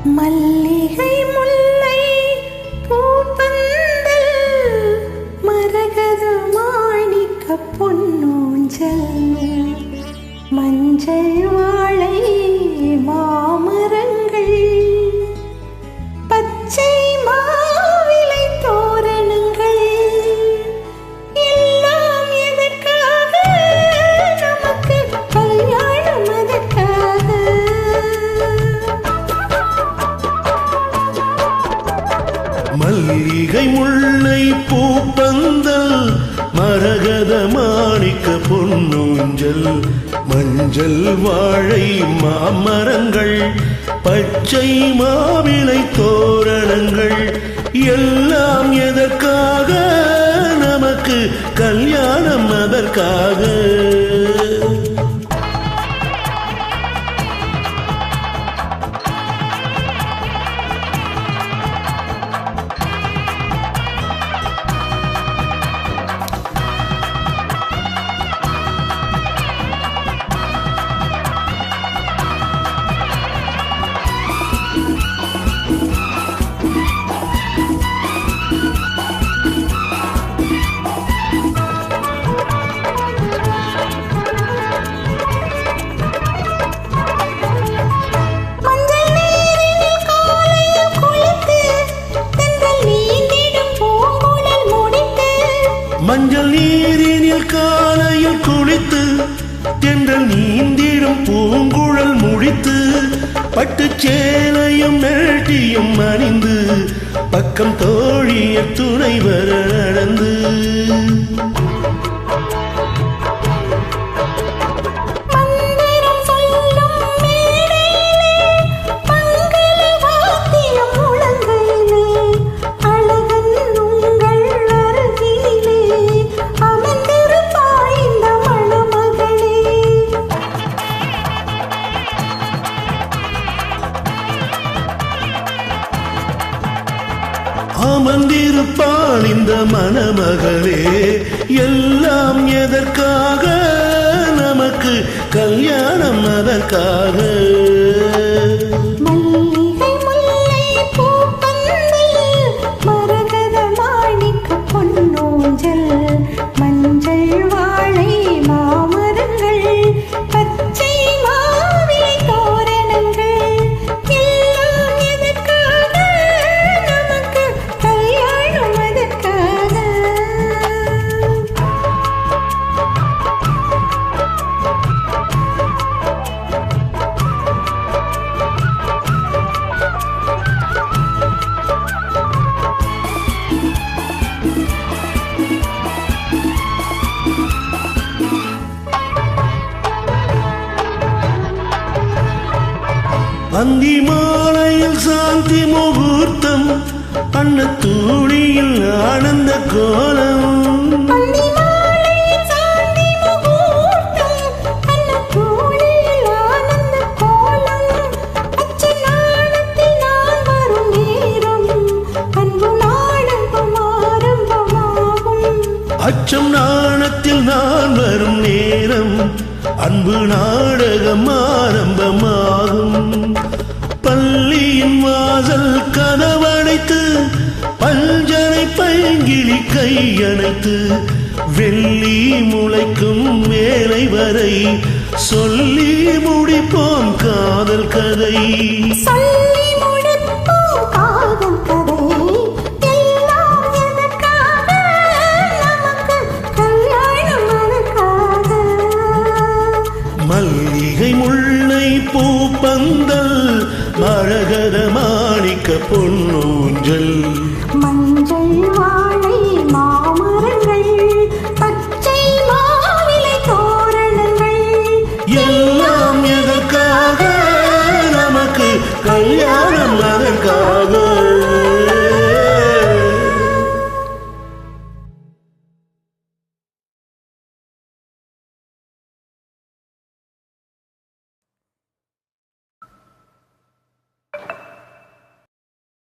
மல்லிகை முல்லை பூப்பந்தல் மரகத மாணிக்க பொன்னூஞ்சல் மஞ்சள் வாழை மாமரங்கள் பச்சை மாவிலை தோரணங்கள் எல்லாம் எதற்காக நமக்கு கல்யாணம் அதற்காக மல்லிகை முல்லை பூப்பந்தல் மரகத மாணிக்க பொன்னூஞ்சல் மஞ்சள் வாழை மாமரங்கள் பச்சை மாவிலை தோரணங்கள் எல்லாம் எதற்காக நமக்கு கல்யாணம் அதற்காக மஞ்சள் நீரினில் காலையில் குளித்து தென்றல் நீந்திடும் பூங்குழல் முடித்து பட்டுச் சேலையும் நெட்டியும் அணிந்து பக்கம் தோழிய துணை வர நடந்து அமர்ந்திருப்பாள் இந்த மணமகளே எல்லாம் எதற்காக நமக்கு கல்யாணம் அதற்காக மல்லிகை முல்லை பூப்பந்தல் மரகத மாணிக்க பொன்னூஞ்சல் மஞ்சள் வாழை மாமரங்கள் பச்சை மாவிலை தோரணங்கள் எல்லாம் எதற்காக நமக்கு கல்யாணம் அதற்காக அந்தி மாலையில் சாந்தி முகூர்த்தம் அன்னத்தூளியில் ஆனந்த கோலம் அச்சம் நாணத்தில் நான் வரும் நேரம் அன்பு நாடகம் ஆரம்பமாகும் பள்ளியின் வாசல் கதவடைத்து பஞ்சனை பைங்கிளி கையணைத்து வெள்ளி முளைக்கும் வேலை வரை சொல்லி முடிப்போம் காதல் கதை மல்லிகை முல்லை பூப்பந்தல் மரகத மாணிக்க பொன்னூஞ்சல்